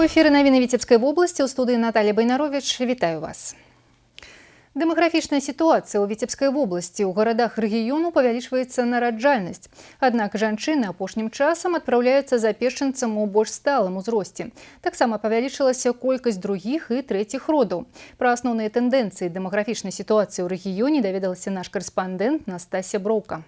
У эфіры навіны Віцебскай вобласці, у студыі Наталья Байнарович. Вітаю вас. Дэмаграфічная сітуацыя ў Віцебскай вобласці. У гарадах рэгіёну павялічваецца нараджальнасць. Аднак жанчыны апошнім часам адпраўляюцца за першынцам у больш сталым узросце. Таксама павялічылася колькасць другіх і трэціх родаў. Пра асноўныя тэндэнцыі дэмаграфічнай сітуацыі ў рэгіёне даведалася наш карэспандэнт Настасья Броўка.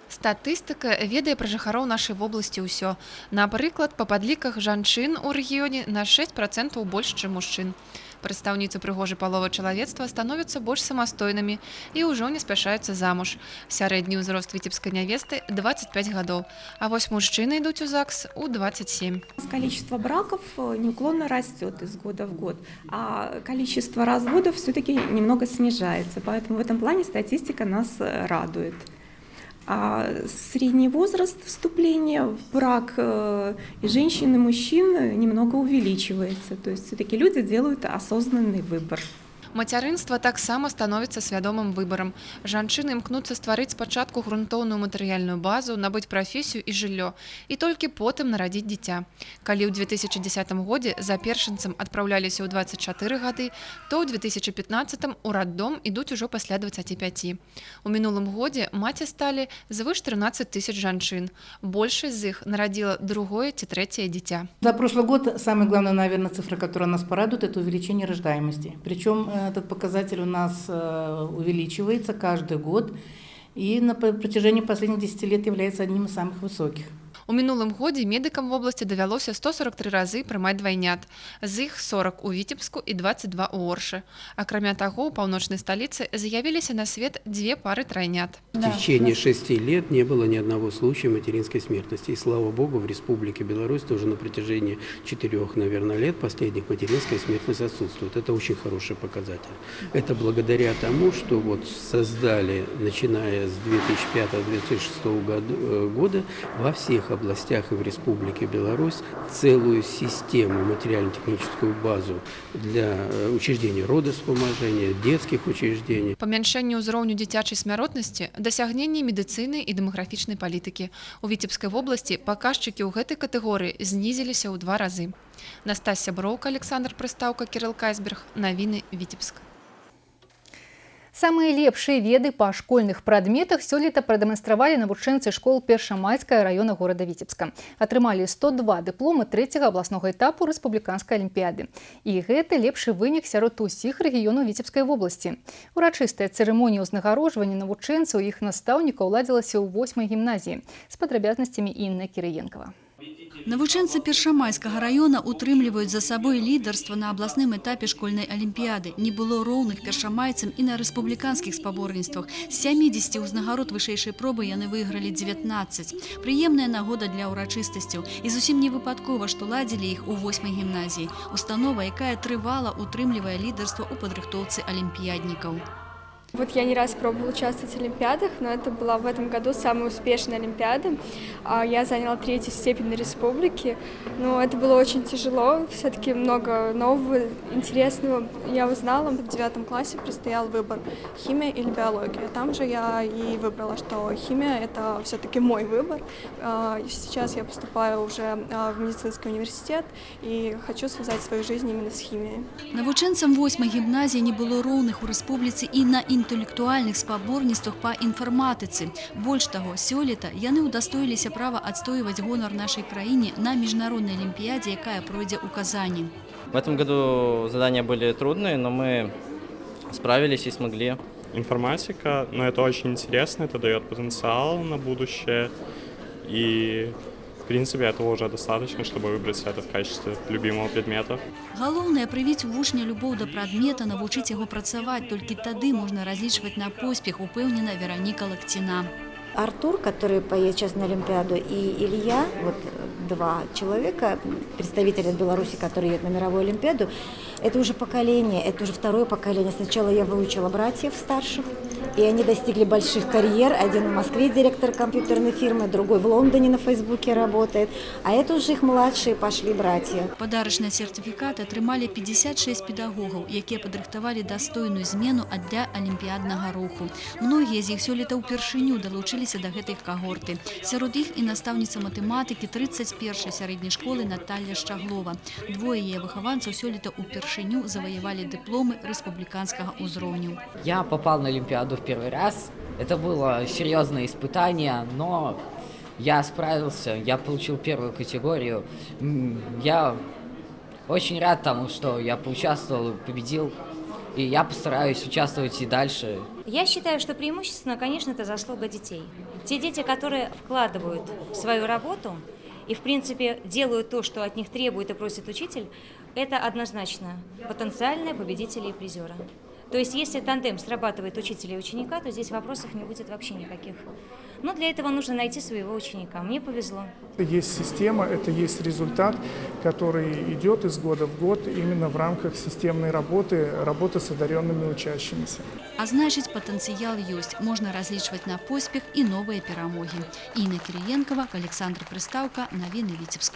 Статыстыка ведае пра жыхароў нашай вобласці ўсё. Напрыклад, па падліках жанчын у рэгіёне на 6% больш, чым мужчын. Прадстаўніцы прыгожай паловы чалавецтва становяцца больш самастойнымі і ўжо не спяшаюцца замуж. Сярэдні ўзрост віцебскай нявесты 25 гадоў, а вось мужчыны ідуць у ЗАГС у 27. Количество браков неуклонно растет из года в год, а количество разводов все-таки немного снижается, поэтому в этом плане статистика нас радует. А средний возраст вступления в брак и женщин, и мужчин немного увеличивается. То есть все-таки люди делают осознанный выбор. Мацярынства таксама становіцца свядомым выбарам. Жанчыны імкнуцца стварыць спачатку грунтоўную матэрыяльную базу, набыць прафесію і жыллё, і толькі потым нарадзіць дзіця. Калі ў 2010 годзе за першынцам адпраўляліся ў 24 гады, то ў 2015 у раддом ідуць ужо пасля 25. У мінулым годзе маці сталі звыш 13 тысяч жанчын. Большасць з іх нарадзіла другое ці трэцяе дзіця. За прошлый год самая главная, наверное, цифра, которая нас порадует, это увеличение рождаемости. Причем этот показатель у нас увеличивается каждый год и на протяжении последних 10 лет является одним из самых высоких. У мінулым годзе медыкам в области давялося 143 разы прымаць двайнят. З іх 40 у Віцебску і 22 у Оршы. Акрамя таго, у паўночнай сталіцы з'явіліся на свет 2 пары тройнят. В течение 6 лет не было ни одного случая материнской смертности. И слава богу, в Республике Беларусь тоже на протяжении 4, наверное, лет последних материнская смертность отсутствует. Это очень хороший показатель. Это благодаря тому, что вот создали, начиная с 2005-2006 года, во всех областях и в Республике Беларусь целую систему, материально-техническую базу для учреждений родовспоможения, детских учреждений. Памяншэнне ўзроўню дзіцячай смяротнасці, дасягненні медыцыны і дэмаграфічнай палітыкі. У Віцебскай вобласці паказчыкі ў гэтай катэгорыі знізіліся ў 2 разы. Настасья Броўка, Александр Прыстаўка, Кирилл Кайсберг. Навіны Віцебск. Самыя лепшыя веды па школьных прадметах сёлета прадэманстравалі навучэнцы школ Першамайскага раёна горада Віцебска. Атрымалі 102 дыпломы 3-го абласнога этапу рэспубліканскай алімпіяды. І гэта лепшы вынік сярод усіх рэгіёнаў Віцебскай вобласці. Урачыстая цырымонія ўзнагароджвання навучэнцаў і іх настаўнікаў ладзілася ў 8-й гімназіі. З падрабязнасцямі Інна Кірыенкава. Навучэнцы Першамайскага раёна утрымліваюць за сабой лідарства на абласным этапе школьнай алімпіяды. Не было роўных першамайцам і на рэспубліканскіх спаборніцтвах. З 70 ўзнагарод вышэйшай пробы яны выйгралі 19. Прыемная нагода для ўрачыстасцяў. І зусім не выпадкова, што ладзілі іх у 8-й гімназіі. Установа, якая трывала утрымлівае лідарства ў падрыхтоўцы алімпіяднікаў. Вот я не раз пробовала участвовать в олимпиадах, но это была в этом году самая успешная олимпиада. Я заняла 3-ю степень на республике, но это было очень тяжело, все-таки много нового, интересного я узнала. В 9 классе предстоял выбор – химия или биология. Там же я и выбрала, что химия – это все-таки мой выбор. Сейчас я поступаю уже в медицинский университет и хочу связать свою жизнь именно с химией. Навучэнцам 8-й гімназіі не было роўных у рэспубліцы і на інтэлектуальных спаборніцтвах па інфарматыцы. Больш таго, сёлета яны ўдастоіліся права адстойваць гонар нашай краіне на міжнароднай алімпіядзе, якая пройдзе ў Казані. В этом году задания были трудные, но мы справились и смогли. Информатика, но это очень интересно, это дает потенциал на будущее. И в принципе, этого уже достаточно, чтобы выбрать это в качестве любимого предмета. Галоўнае прывіць у вучня любоў да прадмета, навучыць яго працаваць, толькі тады можна разлічваць на поспех, упэўнена Вероніка Лакціна. Артур, который поедет сейчас на Олимпиаду, и Илья, вот 2 человека, представители Беларуси, которые едут на мировую Олимпиаду, это уже поколение, это уже 2-е поколение. Сначала я выучила братьев старших, И они достигли больших карьер. Один в Москве директор компьютерной фирмы, другой в Лондоне на Фейсбуке работает. А это уже их младшие пошли братья. Падарачны сертыфікат атрымалі 56 педагогаў, якія падрыхтавалі дастойную змену для алімпіяднага руху. Многія з іх сёлета ўпершыню далучыліся да гэтай кагорты. Сярод іх і настаўніца матэматыкі 31-й сярэдняй школы Наталья Шчаглова. Двое яе выхаванцаў сёлета ўпершыню заваявалі дыпломы рэспубліканскага ўзроўню. Я попал на Олимпиаду в первый раз. Это было серьезное испытание, но я справился, я получил первую категорию. Я очень рад тому, что я поучаствовал, победил, и я постараюсь участвовать и дальше. Я считаю, что преимущественно, конечно, это заслуга детей. Те дети, которые вкладывают в свою работу и, в принципе, делают то, что от них требует и просит учитель, это однозначно потенциальные победители и призеры. То есть, если тандем срабатывает учителя и ученика, то здесь вопросов не будет вообще никаких. Но для этого нужно найти своего ученика. Мне повезло. Есть система, это есть результат, который идет из года в год именно в рамках системной работы с одаренными учащимися. А значыць, патэнцыял ёсць. Можна разлічваць на поспех і новыя перамогі. Інна Кірыенкова, Александр Прыстаўка, навіны Віцебск.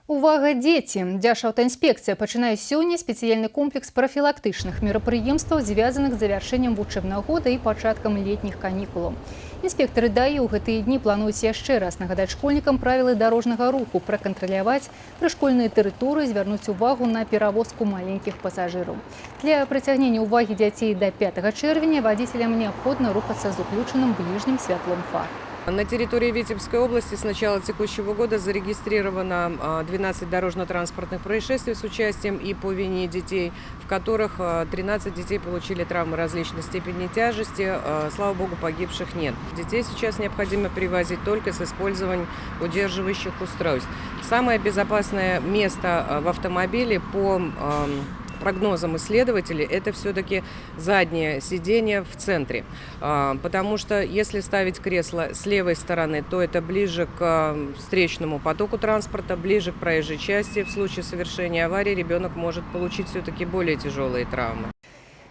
Увага, дзеці! Дзяржаўтаінспекцыя пачынае сёння спецыяльны комплекс прафілактычных мерапрыемстваў, звязаных з завяршэннем вучэбнага года і пачаткам летніх канікулаў. Інспектары ДАІ ў гэтыя дні плануюць яшчэ раз нагадаць школьнікам правілы дарожнага руху, пракантраляваць прышкольныя тэрыторыі, звярнуць увагу на перавозку маленькіх пасажыраў. Для прыцягнення ўвагі дзяцей да 5 чэрвеня вадзіцелям неабходна рухацца з уключаным бліжнім святлом фар. На территории Витебской области с начала текущего года зарегистрировано 12 дорожно-транспортных происшествий с участием и по вине детей, в которых 13 детей получили травмы различной степени тяжести. Слава богу, погибших нет. Детей сейчас необходимо перевозить только с использованием удерживающих устройств. Самое безопасное место в автомобиле по прогнозам исследователей, это все-таки заднее сиденье в центре. Потому что если ставить кресло с левой стороны, то это ближе к встречному потоку транспорта, ближе к проезжей части. В случае совершения аварии ребенок может получить все-таки более тяжелые травмы.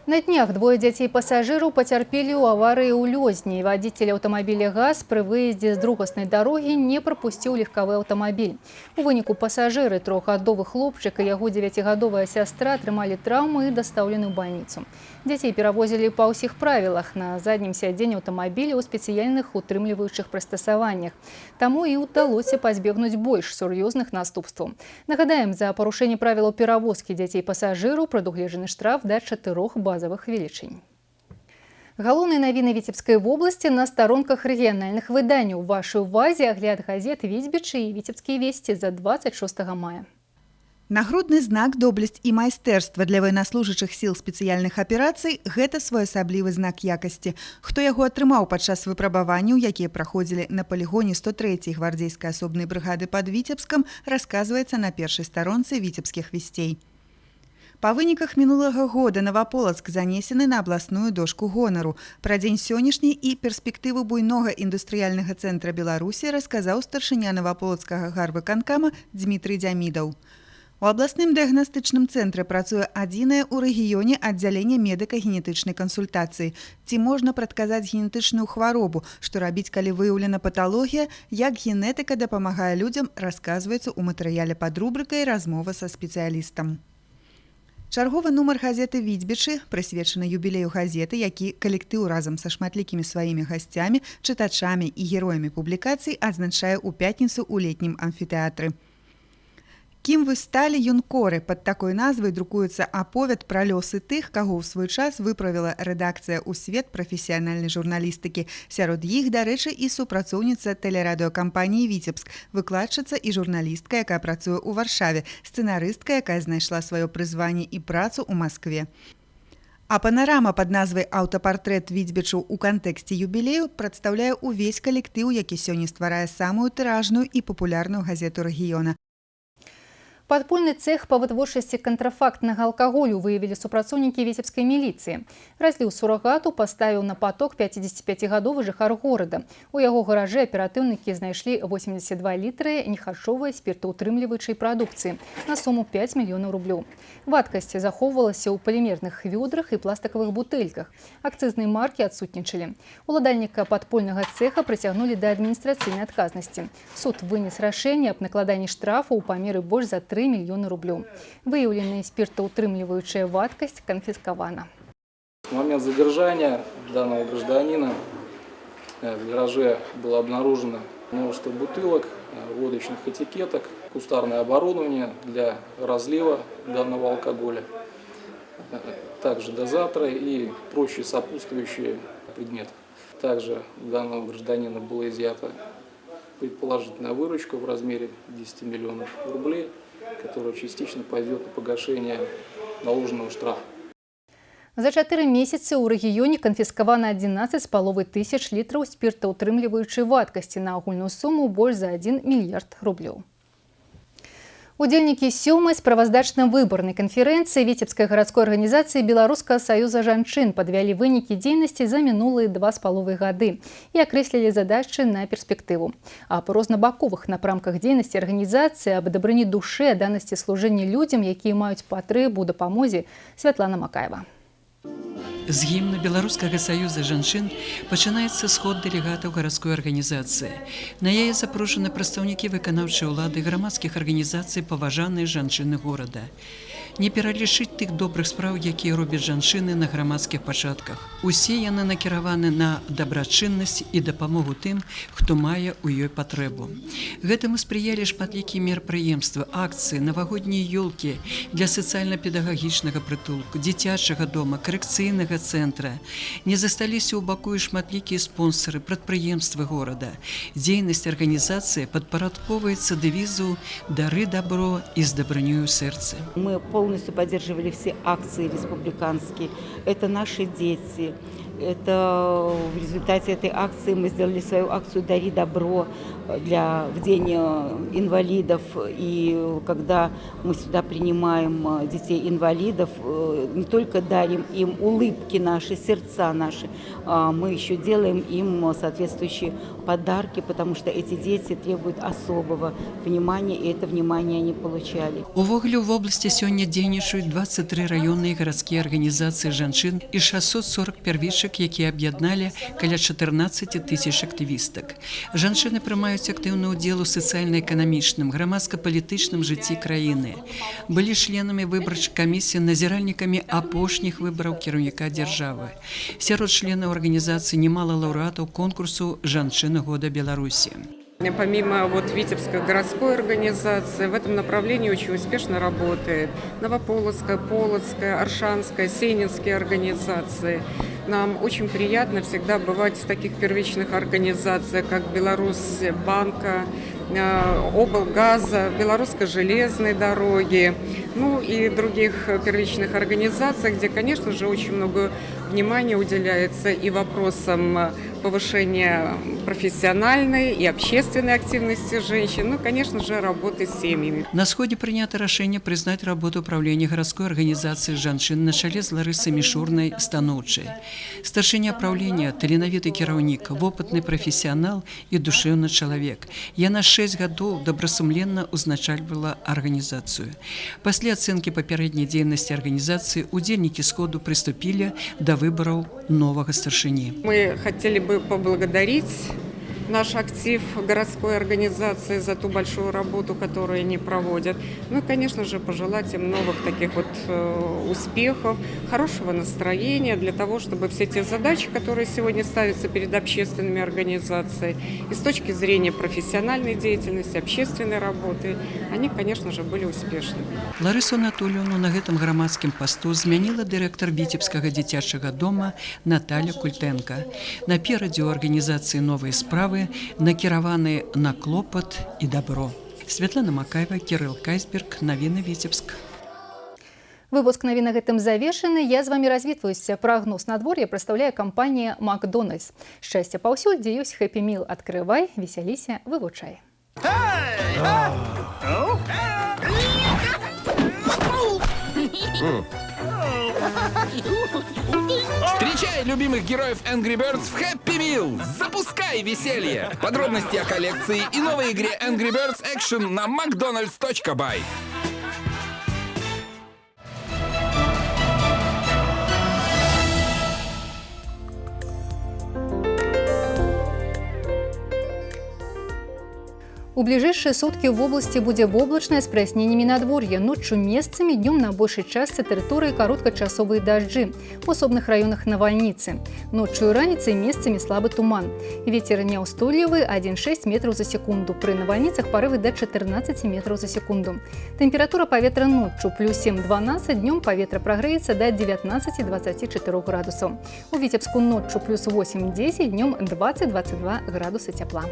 На днях двое дзяцей-пасажыраў пацярпелі ў аварыі ў Лёзні. Вадзіцель аўтамабіля ГАЗ пры выездзе з другаснай дарогі не прапусціў легкавы аўтамабіль. У выніку пасажыры, 3гадовы хлопчык і яго 9гадовая сястра атрымалі траўмы і дастаўлены ў бальніцу. Дзяцей перавозілі па ўсіх правілах на заднім сядзенні аўтамабіля ў спецыяльных утрымліваючых прыстасаваннях. Таму і ўдалося пазбегнуць больш сур'ёзных наступстваў. Нагадаем, за парушэнне правілаў перавозкі дзяцей-пасажыраў прадугледжаны штраф да 4 базовых велічынь. Галоўныя навіны Віцебскай вобласці на старонках рэгіянальных выданняў. Вашай увазе агляд газет «Віцебічы» і «Віцебскія весці» за 26 мая. Нагрудны знак «Доблесць і майстэрства» для ваеннаслужачых сіл спецыяльных аперацый – гэта своеасаблівы знак якасці. Хто яго атрымаў падчас выпрабаванняў, якія праходзілі на палігоне 103-й гвардзейскай асобнай брыгады пад Віцебскам, расказваецца на першай старонцы «Віцебскіх весцей». Па выніках мінулага года Наваполацк занесены на абласную дошку гонару. Пра дзень сённяшні і перспектыву буйнога індустрыяльнага цэнтра Беларусі расказаў старшыня Наваполацкага гарвыканкама Дмітрый Дзямідаў. У абласным дыягнастычным цэнтры працуе адзінае ў рэгіёне аддзяленне медыка-генетычнай кансультацыі. Ці можна прадказаць генетычную хваробу, што рабіць, калі выяўлена паталогія, як генетыка дапамагае людзям, расказваецца ў матэрыяле пад рубрыкай «Размова са спецыялістам». Чарговы нумар газеты «Віцебічы» прысвечаны юбілею газеты, які калектыў разам са шматлікімі сваімі гасцямі, чытачамі і героямі публікацый адзначае ў пятніцу ў летнім амфітэатры. Кім вы сталі, юнкоры? Пад такой назвай друкуецца аповед пра лёсы тых, каго ў свой час выправіла рэдакцыя ў свет прафесіянальнай журналістыкі. Сярод іх, дарэчы, і супрацоўніца тэлерадыёкампаніі «Віцебск», выкладчыца і журналістка, якая працуе ў Варшаве, сцэнарыстка, якая знайшла сваё прызванне і працу ў Маскве. А панарама пад назвай «Аўтапартрэт Віцебічаў» у кантэксце юбілею прадстаўляе ўвесь калектыў, які сёння стварае самую тыражную і папулярную газету рэгіёна. Падпольны цех па вытворчасці кантрафактнага алкаголю выявілі супрацоўнікі віцебскай міліцыі. Разліў сурагату паставіў на поток 55-гадовы жыхар горада. У яго гаражы аператыўнікі знайшлі 82 літры нехарчовай спіртаўтрымліваючай прадукцыі на суму 5 мільёнаў рублёў. Вадкасць захоўвалася ў палімерных вёдрах і пластикавых бутэльках. Акцызныя маркі адсутнічалі. Уладальніка падпольнага цеха прыцягнулі да адміністрацыйнай адказнасці. Суд вынес рашэнне аб накладанні штрафу ў памеры больш за 3 мільёны рублёў. Выяўленая спиртоутрымліваючая вадкасць канфіскавана. В момент задержания данного гражданина в гараже было обнаружено множество бутылок, водочных этикеток, кустарное оборудование для разлива данного алкоголя, также дозаторы и прочие сопутствующие предметы. Также у данного гражданина была изъята предположительная выручка в размере 10 миллионов рублей, которая частично пойдет на погашение наложенного штрафа. За 4 месяцы ў рэгіёне канфіскавана 11,5 тысяч літраў спіртаўтрымліваючай вадкасці на агульную суму больш за 1 мільярд рублёў. Удзельнікі 7-й справаздачна-выбарнай канферэнцыі Віцебскай гарадской арганізацыі Беларускага саюза жанчын падвялі вынікі дзейнасці за мінулыя 2,5 гады і акрэслілі задачы на перспектыву. А па рознабаковых напрамках дзейнасці арганізацыі, аб дабрыні душы, адданасці служэння людзям, якія маюць патрэбу ў дапамозе, Святлана Макаева. З гімна Беларускага саюза жанчын пачынаецца сход дэлегатаў гарадской арганізацыі. На яе запрошаны прадстаўнікі выканаўчай улады, грамадскіх арганізацый, паважаныя жанчыны горада. Не пералічыць тых добрых спраў, якія робяць жанчыны на грамадскіх пачатках. Усе яны накіраваны на дабрачыннасць і дапамогу тым, хто мае ў ёй патрэбу. Гэтаму спрыялі шматлікія мерапрыемствы, акцыі, навагоднія ёлкі для сацыяльна-педагагічнага прытулку, дзіцячага дома, карэкцыйнага цэнтра. Не засталіся ў баку і шматлікія спонсары, прадпрыемствы горада. Дзейнасць арганізацыі падпарадкоўваецца дэвізу «Дары добро і з дабрынёю ў сэрцы». Мы полностью поддерживали все акции республиканские. Это наши дети. Это в результате этой акции мы сделали свою акцию «Дари добро» в День инвалидов. И когда мы сюда принимаем детей-инвалидов, не только дарим им улыбки наши, сердца наши, мы еще делаем им соответствующие подарки, потому что эти дети требуют особого внимания, и это внимание они получали. Увогуле в области сёння дзейнічаюць 23 раённыя гарадскія арганізацыі жанчын і 640 первічак, якія аб'ядналі каля 14 тысяч актывістак. Жанчыны прымаюць актыўны ўдзел у сацыяльна-эканамічным, грамадска-палітычным жыцці краіны. Былі членамі выбарчай камісіі, назіральнікамі апошніх выбараў кіраўніка дзяржавы. Сярод членаў арганізацыі немало лаўрэатаў конкурсу «Жанчыны года Беларуси». Помимо Витебской городской организации, в этом направлении очень успешно работает Новополоцкая, Полоцкая, Оршанская, Сенинские организации. Нам очень приятно всегда бывать в таких первичных организациях, как Беларусь банка, облгаза, Белорусской железной дороги, ну и других первичных организациях, где, конечно же, очень много внимания уделяется и вопросам повышения профессиональной и общественной активности женщин, ну, конечно же, работы с семьями. На сходе принято решение признать работу управления городской организации жанчын на чале з Ларысай Мішурнай станоўчай. Старшыня правления, таленавіты кіраўнік, вопытны прафесіянал і душэўны чалавек. Яна 6 гадоў добрасумленна узначальвала арганізацыю. Пасля ацэнкі папярэдняй дзейнасці арганізацыі удзельнікі сходу прыступілі да выбараў новага старшыні. Мы хотели бы поблагодарить наш актив городской организации за ту большую работу, которую они проводят. Ну и, конечно же, пожелать им новых таких вот успехов, хорошего настроения для того, чтобы все те задачи, которые сегодня ставятся перед общественными организациями, и с точки зрения профессиональной деятельности, общественной работы, они, конечно же, были успешными. Ларысу Анатольевну на гэтым грамадскім пасту змяніла дырэктар Віцебскага дзіцячага дома Наталья Культенко. Наперадзе ў арганізацыі новыя справы накіраваны на клопат і добро. Святлана Макаева, Кирилл Кайсберг, навіны Віцебск. Выпуск навін на гэтым завершаны. Я з вами развітваюся. Прагноз надвор'я прадстаўляе кампанія «Макдональдс». Шчасце паўсюль, дзе ёсць Happy Meal. Адкрывай, весяліся, вывучай. Встречай любимых героев Angry Birds в Happy Meal! Запускай веселье! Подробности о коллекции и новой игре Angry Birds Action на mcdonalds.by. У ближайшие сутки в области будзе воблачнае з праясненнямі надвор'я. Ноччу месцамі, днём на большай частцы тэрыторыі кароткачасовыя дажджы. У асобных раёнах навальніцы. Ноччу і раніцай месцамі слабы туман. Вецер няўстойлівы 1,6 метраў за секунду. Пры навальніцах парывы да 14 метраў за секунду. Тэмпература паветра ноччу плюс 7-12, днём паветра прагрэецца да 19-24 градусаў. У Віцебску ноччу плюс 8-10, днём 20-22 градусы цяпла.